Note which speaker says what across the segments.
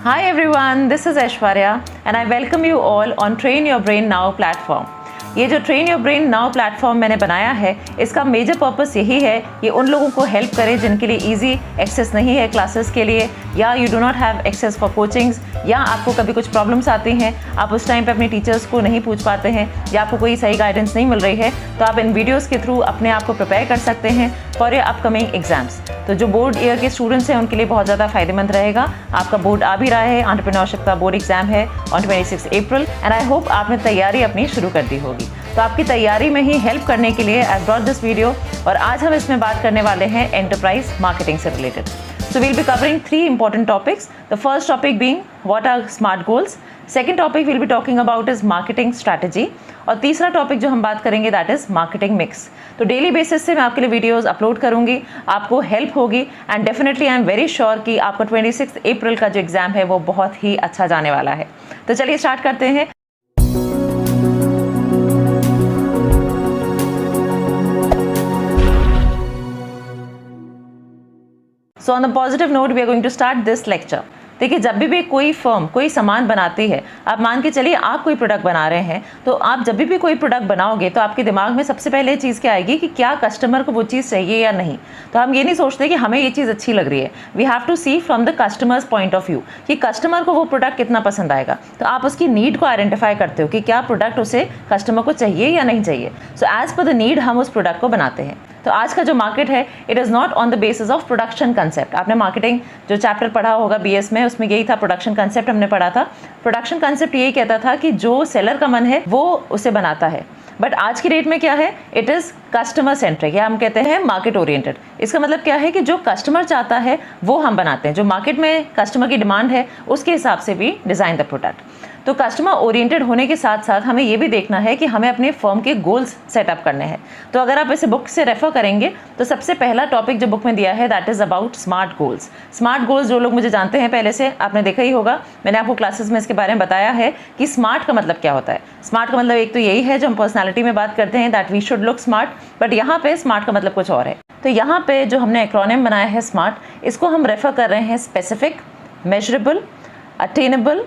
Speaker 1: Hi everyone, this is Aishwarya and I welcome you all on Train Your Brain Now platform. ये जो train your brain now platform मैंने बनाया है, इसका major purpose यही है ये उन लोगों को हेल्प करे जिनके लिए इजी एक्सेस नहीं है क्लासेस के लिए, या you do not have access for coachings, या आपको कभी कुछ प्रॉब्लम्स आती हैं, आप उस टाइम पे अपने टीचर्स को नहीं पूछ पाते हैं या आपको कोई सही गाइडेंस नहीं मिल रही है, तो आप इन वीडियोज़ के थ्रू अपने आप को प्रिपेयर कर सकते हैं फॉर योर अपकमिंग एग्जाम्स। तो जो बोर्ड ईयर के स्टूडेंट्स हैं उनके लिए बहुत ज़्यादा फायदेमंद रहेगा। आपका बोर्ड आ भी रहा है, एंटरप्रेन्योरशिप का बोर्ड एग्जाम है on 26 April and I hope आपने तैयारी अपनी शुरू कर दी होगी। तो आपकी तैयारी में ही हेल्प करने के लिए आई ब्रॉट दिस वीडियो, और आज हम इसमें बात करने वाले हैं एंटरप्राइज मार्केटिंग से related. So we'll be covering 3 important topics. The first topic being what are SMART goals. Second topic we'll be talking about is marketing strategy. और तीसरा टॉपिक जो हम बात करेंगे that is marketing mix. तो daily basis से मैं आपके लिए वीडियोस अपलोड करूंगी, आपको हेल्प होगी and definitely I am very sure कि आपका 26 अप्रैल का जो एग्जाम है वो बहुत ही अच्छा जाने वाला है। तो चलिए स्टार्ट करते हैं। So on the positive note, we are going to start this lecture. देखिए, जब भी कोई फर्म कोई सामान बनाती है, आप मान के चलिए आप कोई प्रोडक्ट बना रहे हैं, तो आप जब भी कोई प्रोडक्ट बनाओगे तो आपके दिमाग में सबसे पहले चीज़ क्या आएगी कि क्या कस्टमर को वो चीज़ चाहिए या नहीं। तो हम ये नहीं सोचते कि हमें ये चीज़ अच्छी लग रही है, we have to see from the customers point of view कि कस्टमर को वो प्रोडक्ट कितना पसंद आएगा। तो आप उसकी नीड को आइडेंटिफाई करते हो कि क्या प्रोडक्ट उसे कस्टमर को चाहिए या नहीं चाहिए। So as per the need हम उस प्रोडक्ट को बनाते हैं। तो आज का जो मार्केट है it is not on the basis of production concept. आपने मार्केटिंग जो चैप्टर पढ़ा होगा बीएस में, उसमें यही था, प्रोडक्शन कंसेप्ट हमने पढ़ा था। प्रोडक्शन कंसेप्ट यही कहता था कि जो सेलर का मन है वो उसे बनाता है, बट आज की डेट में क्या है, इट इज़ कस्टमर सेंट्रिक, या हम कहते हैं मार्केट ओरिएंटेड। इसका मतलब क्या है कि जो कस्टमर चाहता है वो हम बनाते हैं, जो मार्केट में कस्टमर की डिमांड है उसके हिसाब से भी डिज़ाइन द प्रोडक्ट। तो कस्टमर ओरिएंटेड होने के साथ साथ हमें ये भी देखना है कि हमें अपने फर्म के गोल्स सेटअप करने हैं। तो अगर आप इसे बुक से रेफर करेंगे तो सबसे पहला टॉपिक जो बुक में दिया है that is about smart goals. Smart goals जो लोग मुझे जानते हैं पहले से, आपने देखा ही होगा, मैंने आपको क्लासेस में इसके बारे में बताया है कि स्मार्ट का मतलब क्या होता है। स्मार्ट का मतलब एक तो यही है जो हम पर्सनैलिटी में बात करते हैं that we should look smart, but यहाँ पे स्मार्ट का मतलब कुछ और है। तो यहाँ पे जो हमने एक्रोनिम बनाया है स्मार्ट, इसको हम रेफर कर रहे हैं specific, measurable, attainable,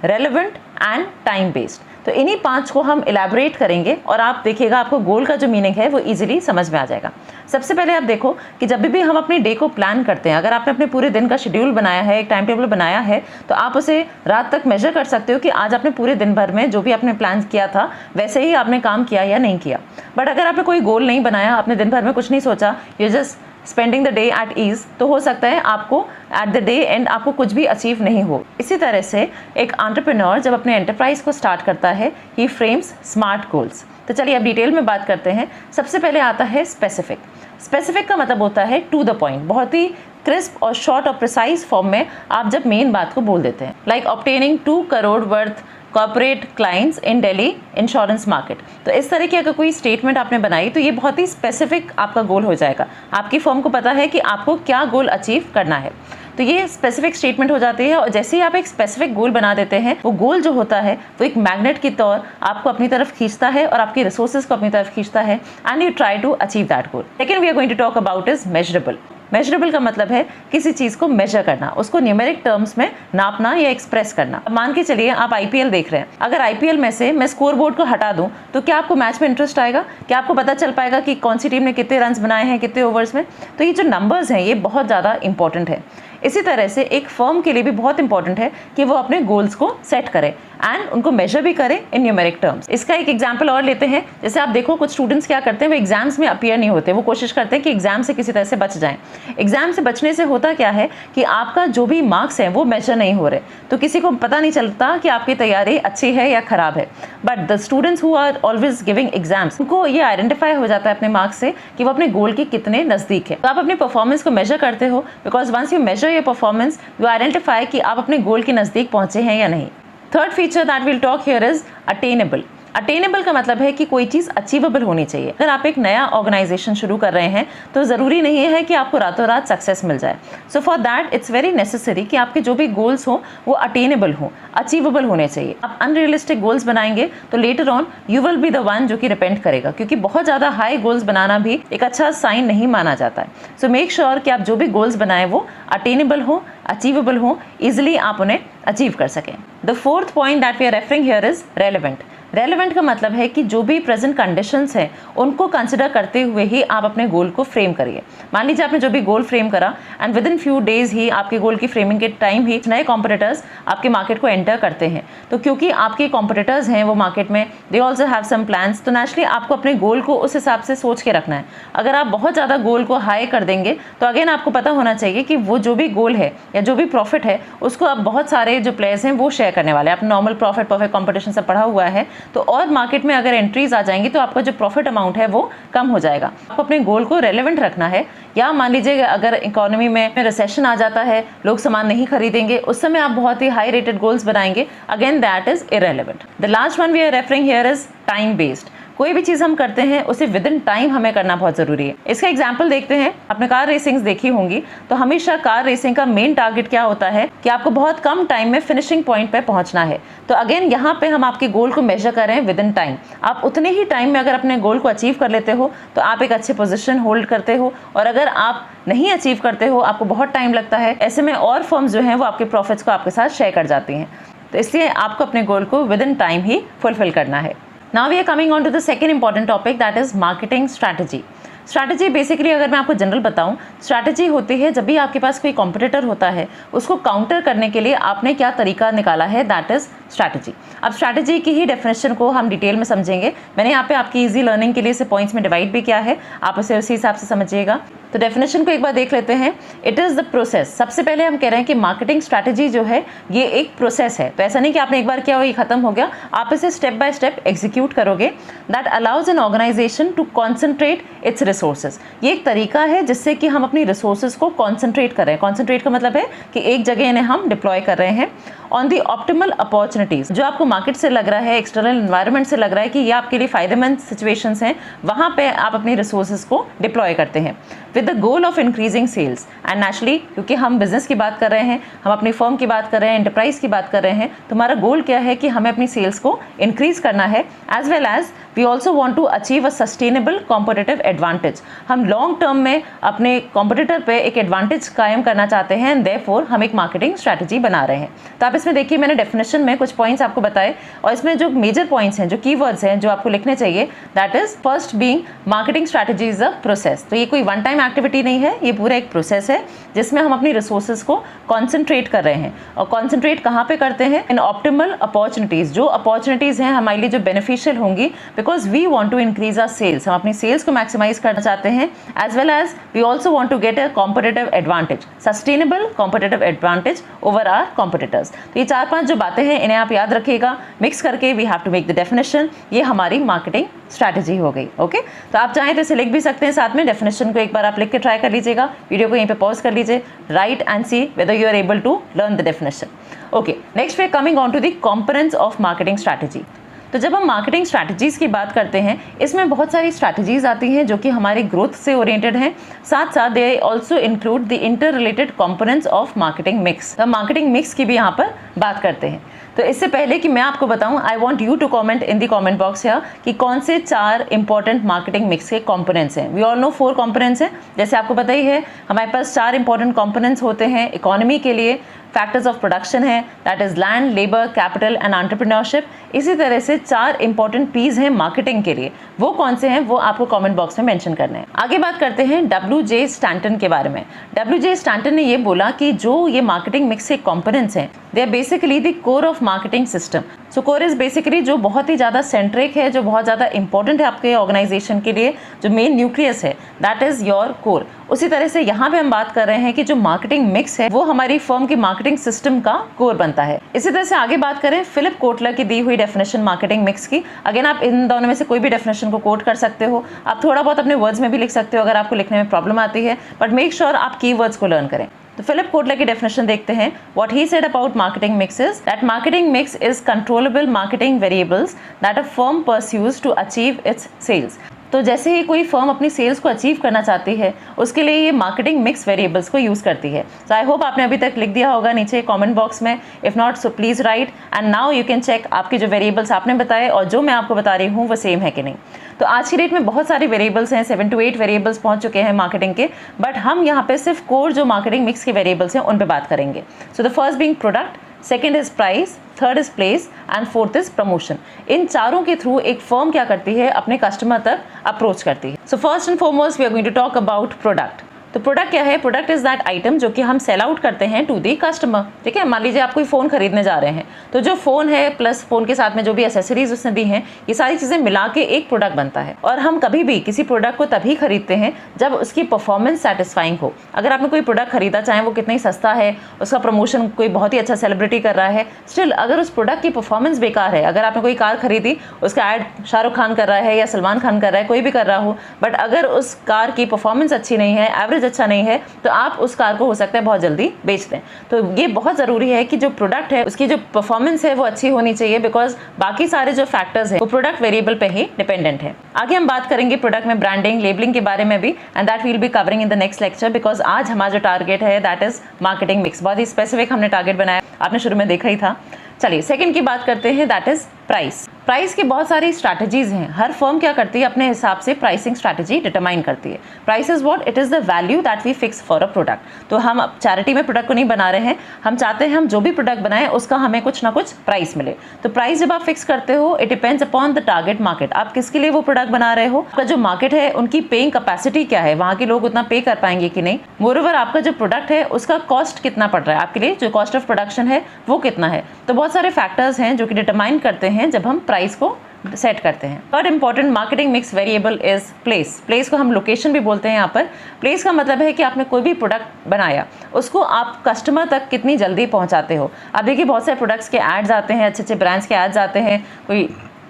Speaker 1: relevant and time based. तो इन्हीं 5 को हम इलेबोरेट करेंगे और आप देखिएगा आपको गोल का जो मीनिंग है वो इजीली समझ में आ जाएगा। सबसे पहले आप देखो कि जब भी हम अपने डे को प्लान करते हैं, अगर आपने अपने पूरे दिन का शेड्यूल बनाया है, एक टाइम टेबल बनाया है, तो आप उसे रात तक मेजर कर सकते हो कि आज आपने पूरे दिन भर में जो भी आपने प्लान किया था वैसे ही आपने काम किया या नहीं किया। बट अगर आपने कोई गोल नहीं बनाया, आपने दिन भर में कुछ नहीं सोचा, you just spending the day at ease, तो हो सकता है आपको एट द डे एंड आपको कुछ भी अचीव नहीं हो। इसी तरह से एक एंटरप्रेन्योर जब अपने एंटरप्राइज को स्टार्ट करता है, ही फ्रेम्स स्मार्ट गोल्स। तो चलिए अब डिटेल में बात करते हैं। सबसे पहले आता है स्पेसिफिक। स्पेसिफिक का मतलब होता है टू द पॉइंट, बहुत ही क्रिस्प और शॉर्ट और प्रिसाइज फॉर्म में आप जब मेन बात को बोल देते हैं, like obtaining 2 crore worth corporate clients in Delhi insurance market. तो इस तरह की अगर कोई स्टेटमेंट आपने बनाई तो ये बहुत ही स्पेसिफिक आपका गोल हो जाएगा। आपकी फर्म को पता है कि आपको क्या गोल अचीव करना है, तो ये स्पेसिफिक स्टेटमेंट हो जाती है। और जैसे ही आप एक स्पेसिफिक गोल बना देते हैं, वो गोल जो होता है वो एक मैग्नेट की तौर आपको अपनी तरफ खींचता है और आपकी रिसोर्सेज को अपनी तरफ खींचता है and you try to achieve that goal. Second we are going to talk about is measurable. Measurable का मतलब है किसी चीज़ को मेजर करना, उसको न्यूमेरिक टर्म्स में नापना या एक्सप्रेस करना। अब मान के चलिए आप आईपीएल देख रहे हैं, अगर आईपीएल में से मैं स्कोर बोर्ड को हटा दूं तो क्या आपको मैच में इंटरेस्ट आएगा? क्या आपको पता चल पाएगा कि कौन सी टीम ने कितने रन्स बनाए हैं कितने ओवर्स में? तो ये जो नंबर्स हैं ये बहुत ज़्यादा इंपॉर्टेंट है। इसी तरह से एक फर्म के लिए भी बहुत इंपॉर्टेंट है कि वो अपने गोल्स को सेट करे एंड उनको मेजर भी करें इन न्यूमेरिक टर्म्स। इसका एक एग्जांपल और लेते हैं। जैसे आप देखो कुछ स्टूडेंट्स क्या करते हैं, वो एग्जाम्स में अपीयर नहीं होते, वो कोशिश करते हैं कि एग्जाम से किसी तरह से बच जाएं। एग्जाम से बचने से होता क्या है कि आपका जो भी मार्क्स है वो मेजर नहीं हो रहे, तो किसी को पता नहीं चलता कि आपकी तैयारी अच्छी है या खराब है। But the students who are always giving exams, उनको ये आइडेंटिफाई हो जाता है अपने मार्क्स से कि वो अपने गोल के कितने नज़दीक है। तो आप अपनी परफॉर्मेंस को मेजर करते हो, because once you measure your performance you identify कि आप अपने गोल के नज़दीक पहुंचे हैं या नहीं। Third feature that will talk here is attainable. Attainable का मतलब है कि कोई चीज़ अचीवेबल होनी चाहिए। अगर आप एक नया ऑर्गेनाइजेशन शुरू कर रहे हैं तो ज़रूरी नहीं है कि आपको रातों रात सक्सेस मिल जाए। So for that it's very necessary कि आपके जो भी गोल्स हो वो अटेनेबल हो, अचीवेबल होने चाहिए। आप अनरियलिस्टिक गोल्स बनाएंगे तो later on you will be the one जो कि रिपेंट करेगा, क्योंकि बहुत ज़्यादा हाई गोल्स बनाना भी एक अच्छा साइन नहीं माना जाता है। सो मेक श्योर कि आप जो भी गोल्स बनाएं वो अटेनेबल हो, अचीवेबल हों, ईजिली आप उन्हें अचीव कर सकें। The fourth point that we are referring here is relevant. Relevant का मतलब है कि जो भी प्रेजेंट कंडीशंस हैं उनको कंसिडर करते हुए ही आप अपने गोल को फ्रेम करिए। मान लीजिए आपने जो भी गोल फ्रेम करा and within few days ही आपके गोल की फ्रेमिंग के टाइम ही नए कॉम्पिटिटर्स आपके मार्केट को एंटर करते हैं, तो क्योंकि आपके कॉम्पिटिटर्स हैं वो मार्केट में, they also have some plans, तो नेचुरली आपको अपने गोल को उस हिसाब से सोच के रखना है। अगर आप बहुत ज़्यादा गोल को हाई कर देंगे तो अगेन आपको पता होना चाहिए कि वो जो भी गोल है या जो भी प्रॉफिट है उसको अब बहुत सारे जो प्लेयर्स हैं वो शेयर करने वाले हैं। आपने नॉर्मल प्रॉफिट परफेक्ट कॉम्पिटिशन से पढ़ा हुआ है, तो और मार्केट में अगर एंट्रीज आ जाएंगी तो आपका जो प्रॉफिट अमाउंट है वो कम हो जाएगा। आपको अपने गोल को रेलेवेंट रखना है। या मान लीजिए अगर इकोनॉमी में रिसेशन आ जाता है, लोग सामान नहीं खरीदेंगे, उस समय आप बहुत ही हाई रेटेड गोल्स बनाएंगे, again that is irrelevant. The last one we are referring here is time based. कोई भी चीज़ हम करते हैं उसे विद इन टाइम हमें करना बहुत ज़रूरी है। इसका एग्जाम्पल देखते हैं। आपने कार रेसिंग्स देखी होंगी, तो हमेशा कार रेसिंग का मेन टारगेट क्या होता है कि आपको बहुत कम टाइम में फिनिशिंग पॉइंट पे पहुंचना है। तो अगेन यहाँ पे हम आपके गोल को मेजर कर रहे हैं विद इन टाइम। आप उतने ही टाइम में अगर अपने गोल को अचीव कर लेते हो तो आप एक अच्छे पोजिशन होल्ड करते हो, और अगर आप नहीं अचीव करते हो, आपको बहुत टाइम लगता है, ऐसे में और फर्म्स जो हैं वो आपके प्रॉफिट्स को आपके साथ शेयर कर जाती हैं। तो इसलिए आपको अपने गोल को with in time he fulfil करना है। Now we are coming on to the second important topic, that is marketing strategy. Strategy basically अगर मैं आपको जनरल बताऊं, स्ट्रैटेजी होती है जब भी आपके पास कोई कॉम्पिटिटर होता है उसको काउंटर करने के लिए आपने क्या तरीका निकाला है, दैट इज स्ट्रैटेजी। अब स्ट्रैटेजी की ही डेफिनेशन को हम डिटेल में समझेंगे। मैंने यहाँ पे आपकी इजी लर्निंग के लिए इसे पॉइंट्स में डिवाइड भी किया है, आप उसे उसी हिसाब से समझिएगा। तो डेफिनेशन को एक बार देख लेते हैं। It is the process. सबसे पहले हम कह रहे हैं कि मार्केटिंग स्ट्रैटेजी जो है ये एक प्रोसेस है। तो ऐसा नहीं कि आपने एक बार किया हो ये खत्म हो गया, आप इसे स्टेप बाय स्टेप एग्जीक्यूट करोगे। That allows an organisation to concentrate its resources. ये एक तरीका है जिससे कि हम अपनी रिसोर्सेज को कॉन्सेंट्रेट कर रहे हैं। कॉन्सेंट्रेट का मतलब है कि एक जगह इन्हें हम डिप्लॉय कर रहे हैं ऑन दी ऑप्टिमल अपॉर्चुनिटीज। जो आपको मार्केट से लग रहा है, एक्सटर्नल एनवायरनमेंट से लग रहा है कि ये आपके लिए फायदेमंद सिचुएशंस हैं, वहाँ पे आप अपनी रिसोर्सेज को डिप्लॉय करते हैं with the goal of increasing sales. And naturally क्योंकि हम बिजनेस की बात कर रहे हैं, हम अपनी फर्म की बात कर रहे हैं, एंटरप्राइज की बात कर रहे हैं, तो हमारा गोल क्या है कि हमें अपनी सेल्स को इंक्रीज करना है, as well as we also want to achieve a sustainable competitive advantage. हम लॉन्ग टर्म में अपने कॉम्पिटिटर पे एक एडवांटेज कायम करना चाहते हैं, एंड देयरफॉर हम एक मार्केटिंग स्ट्रैटेजी बना रहे हैं। तो आप इसमें देखिए, मैंने डेफिनेशन में कुछ पॉइंट्स आपको बताए, और इसमें जो मेजर पॉइंट्स हैं, जो कीवर्ड्स हैं जो आपको लिखने चाहिए, that is first being marketing strategy is a process. तो ये कोई वन टाइम एक्टिविटी नहीं है, ये पूरा एक प्रोसेस है जिसमें हम अपनी रिसोर्सेज को कॉन्सेंट्रेट कर रहे हैं। और कॉन्सेंट्रेट कहाँ पे करते हैं? In optimal opportunities. जो अपॉर्चुनिटीज हैं हमारे लिए जो बेनिफिशियल होंगी, because we want to increase our sales. हम अपनी सेल्स को मैक्सिमाइज करना चाहते हैं, as well as we also want to get a competitive advantage, sustainable competitive advantage over our competitors. तो ये 4-5 जो बातें हैं इन्हें आप याद रखिएगा। मिक्स करके we have to make the definition. ये हमारी मार्केटिंग स्ट्रैटेजी हो गई। ओके, तो आप चाहें तो इसे लिख भी सकते हैं साथ में। डेफिनेशन को एक बार आप लिख के ट्राई कर लीजिएगा। वीडियो को यहीं पे पॉज कर लीजिए, write and see whether you are able to learn the definition. Okay, next we are coming on to the components of marketing strategy. तो जब हम मार्केटिंग स्ट्रैटेजीज़ की बात करते हैं, इसमें बहुत सारी स्ट्रैटेजीज़ आती हैं जो कि हमारी ग्रोथ से ओरिएंटेड हैं। साथ साथ they also include the inter related components of marketing mix. तो मार्केटिंग मिक्स की भी यहाँ पर बात करते हैं। तो इससे पहले कि मैं आपको बताऊं, I want you to comment in the comment box है कि कौन से 4 इंपॉर्टेंट मार्केटिंग मिक्स के कॉम्पोनेंट्स हैं। वी ऑल नो 4 कॉम्पोनेंट्स हैं, जैसे आपको पता ही है हमारे पास 4 इंपॉर्टेंट कॉम्पोनेंट्स होते हैं इकोनॉमी के लिए। फैक्टर्स ऑफ प्रोडक्शन है, that is land, labour, capital and entrepreneurship. इसी तरह से 4 इंपॉर्टेंट पीज हैं मार्केटिंग के लिए। वो कौन से हैं वो आपको कमेंट बॉक्स में मेंशन करने हैं। आगे बात करते हैं WJ स्टैंटन के बारे में। WJ स्टैंटन ने ये बोला कि जो ये मार्केटिंग मिक्स के कॉम्पोनेंट्स हैं, they are basically the core of marketing system. So core is basically जो बहुत ही ज़्यादा सेंट्रिक है, जो बहुत ज़्यादा इंपॉर्टेंट है आपके ऑर्गेनाइजेशन के लिए, जो मेन न्यूक्लियस है, दैट इज योर कोर। उसी तरह से यहाँ पे हम बात कर रहे हैं कि जो मार्केटिंग मिक्स है वो हमारी फर्म की मार्केटिंग सिस्टम का कोर बनता है। इसी तरह से आगे बात करें फिलिप कोटलर की दी हुई डेफिनेशन मार्केटिंग मिक्स की। अगेन आप इन दोनों में से कोई भी डेफिनेशन को कोट कर सकते हो, आप थोड़ा बहुत अपने वर्ड्स में भी लिख सकते हो अगर आपको लिखने में प्रॉब्लम आती है, बट मेक श्योर आप की वर्ड्स को लर्न करें। तो फिलिप कोटलर की डेफिनेशन देखते हैं। What he said about marketing mix is that marketing mix is controllable marketing variables that a firm pursues to achieve its sales. तो जैसे ही कोई फर्म अपनी सेल्स को अचीव करना चाहती है, उसके लिए ये मार्केटिंग मिक्स वेरिएबल्स को यूज़ करती है। सो आई होप आपने अभी तक लिख दिया होगा नीचे कमेंट बॉक्स में, if not so please write, and now you can check आपके जो वेरिएबल्स आपने बताए और जो मैं आपको बता रही हूँ वो सेम है कि नहीं। तो आज की डेट में बहुत सारे वेरिएबल्स हैं, 7 to 8 वेरिएबल्स पहुंच चुके हैं मार्केटिंग के, बट हम यहाँ पे सिर्फ कोर जो मार्केटिंग मिक्स के वेरिएबल्स हैं उन पे बात करेंगे। So the first being product, second is price, third is place and fourth is promotion. इन चारों के थ्रू एक फर्म क्या करती है, अपने कस्टमर तक अप्रोच करती है। So first and foremost we are going to talk about product. तो प्रोडक्ट क्या है? प्रोडक्ट इज दैट आइटम जो कि हम सेल आउट करते हैं टू दी कस्टमर। ठीक है, मान लीजिए आप कोई फ़ोन खरीदने जा रहे हैं, तो जो फ़ोन है प्लस फ़ोन के साथ में जो भी एसेसरीज उसने दी हैं, ये सारी चीज़ें मिला के एक प्रोडक्ट बनता है। और हम कभी भी किसी प्रोडक्ट को तभी खरीदते हैं जब उसकी परफॉर्मेंस सेटिस्फाइंग हो। अगर आपने कोई प्रोडक्ट खरीदा, चाहे वो कितना ही सस्ता है, उसका प्रमोशन कोई बहुत ही अच्छा सेलिब्रिटी कर रहा है, स्टिल अगर उस प्रोडक्ट की परफॉर्मेंस बेकार है, अगर आपने कोई कार खरीदी, उसका ऐड शाहरुख खान कर रहा है या सलमान खान कर रहा है, कोई भी कर रहा हो, बट अगर उस कार की परफॉर्मेंस अच्छी नहीं है, एवरेज अच्छा नहीं है, तो आप उस कार को हो सकता है बहुत जल्दी बेच दें। तो ये बहुत ज़रूरी है कि जो प्रोडक्ट है उसकी जो परफॉर्मेंस है वो अच्छी होनी चाहिए, बिकॉज बाकी सारे जो फैक्टर्स है वो प्रोडक्ट वेरिएबल पे ही डिपेंडेंट है। आगे हम बात करेंगे प्रोडक्ट में ब्रांडिंग, लेबलिंग के बारे में भी, and that will be covering in the next lecture, because आज हमारा जो टारगेट है दैट इज मार्केटिंग मिक्स। बहुत ही स्पेसिफिक हमने टारगेट बनाया, आपने शुरू में देखा ही था। चलिए सेकंड की बात करते हैं, दैट इज प्राइस। प्राइस की बहुत सारी स्ट्रैटेजीज हैं। हर फर्म क्या करती है, अपने हिसाब से प्राइसिंग स्ट्रैटेजी डिटरमाइन करती है। Price is what? It is the value that we fix for a product. तो हम चैरिटी में प्रोडक्ट को नहीं बना रहे हैं, हम चाहते हैं हम जो भी प्रोडक्ट बनाएं उसका हमें कुछ ना कुछ प्राइस मिले। तो प्राइस जब आप फिक्स करते हो, it depends upon the target market. आप किसके लिए वो प्रोडक्ट बना रहे हो, आपका जो मार्केट है उनकी पेइंग कैपेसिटी क्या है, वहाँ के लोग उतना पे कर पाएंगे कि नहीं। मोरओवर आपका जो प्रोडक्ट है उसका कॉस्ट कितना पड़ रहा है आपके लिए, जो कॉस्ट ऑफ प्रोडक्शन है वो कितना है। तो बहुत सारे फैक्टर्स हैं जो कि डिटरमाइन करते हैं जब हम प्राइस को सेट करते हैं। Third important marketing mix variable is place. Place को हम लोकेशन भी बोलते हैं यहाँ पर। प्लेस का मतलब है कि आपने कोई भी प्रोडक्ट बनाया, उसको आप कस्टमर तक कितनी जल्दी पहुँचाते हो। आप देखिए बहुत सारे प्रोडक्ट्स के एड्स आते हैं, अच्छे अच्छे ब्रांड्स के एड्स आते हैं,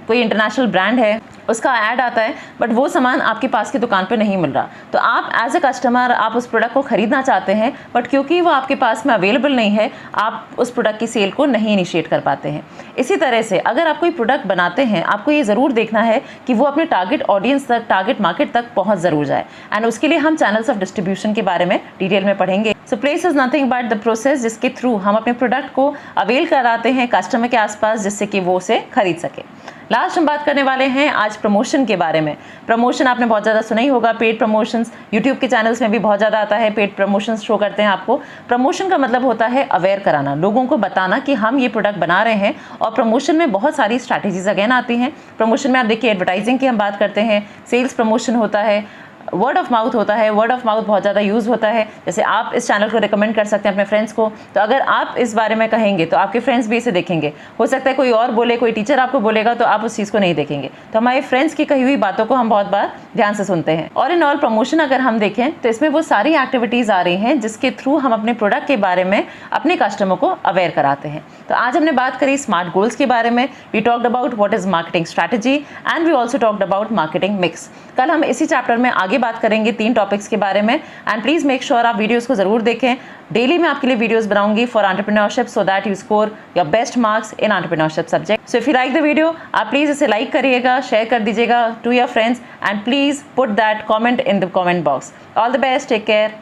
Speaker 1: कोई इंटरनेशनल ब्रांड है उसका ऐड आता है, बट वो सामान आपके पास की दुकान पे नहीं मिल रहा। तो आप एज ए कस्टमर आप उस प्रोडक्ट को खरीदना चाहते हैं, बट क्योंकि वो आपके पास में अवेलेबल नहीं है, आप उस प्रोडक्ट की सेल को नहीं इनिशिएट कर पाते हैं। इसी तरह से अगर आप कोई प्रोडक्ट बनाते हैं, आपको ये ज़रूर देखना है कि वो अपने टारगेट ऑडियंस तक, टारगेट मार्केट तक पहुँच ज़रूर जाए, एंड उसके लिए हम चैनल्स ऑफ डिस्ट्रीब्यूशन के बारे में डिटेल में पढ़ेंगे। So place is nothing but the process जिसके थ्रू हम अपने प्रोडक्ट को अवेल कराते हैं कस्टमर के आसपास, जिससे कि वो उसे खरीद सके। लास्ट हम बात करने वाले हैं आज प्रमोशन के बारे में। प्रमोशन आपने बहुत ज़्यादा सुना ही होगा, पेड प्रमोशंस यूट्यूब के चैनल्स में भी बहुत ज़्यादा आता है, पेड प्रमोशंस शो करते हैं आपको। प्रमोशन का मतलब होता है अवेयर कराना, लोगों को बताना कि हम ये प्रोडक्ट बना रहे हैं। और प्रमोशन में बहुत सारी स्ट्रैटेजीज अगेन आती हैं। प्रमोशन में आप देखिए एडवर्टाइजिंग की हम बात करते हैं, सेल्स प्रमोशन होता है, वर्ड ऑफ माउथ होता है। वर्ड ऑफ माउथ बहुत ज़्यादा यूज़ होता है, जैसे आप इस चैनल को रिकमेंड कर सकते हैं अपने फ्रेंड्स को, तो अगर आप इस बारे में कहेंगे तो आपके फ्रेंड्स भी इसे देखेंगे। हो सकता है कोई और बोले, कोई टीचर आपको बोलेगा तो आप उस चीज़ को नहीं देखेंगे। तो हमारे फ्रेंड्स की कही हुई बातों को हम बहुत बार ध्यान से सुनते हैं। और इन ऑल प्रमोशन अगर हम देखें तो इसमें वो सारी एक्टिविटीज़ आ रही हैं जिसके थ्रू हम अपने प्रोडक्ट के बारे में अपने कस्टमर को अवेयर कराते हैं। तो आज हमने बात करी स्मार्ट गोल्स के बारे में। We talked about what is marketing strategy and we also talked about marketing mix. कल हम इसी चैप्टर में आगे बात करेंगे 3 टॉपिक्स के बारे में, एंड प्लीज़ मेक श्योर आप वीडियोस को ज़रूर देखें। डेली मैं आपके लिए वीडियोस बनाऊंगी for entrepreneurship, so that you score your best marks in entrepreneurship subject. So if you like the video, आप प्लीज़ इसे लाइक करिएगा, शेयर कर दीजिएगा to your friends, and please put that comment in the comment box. All the best, take care.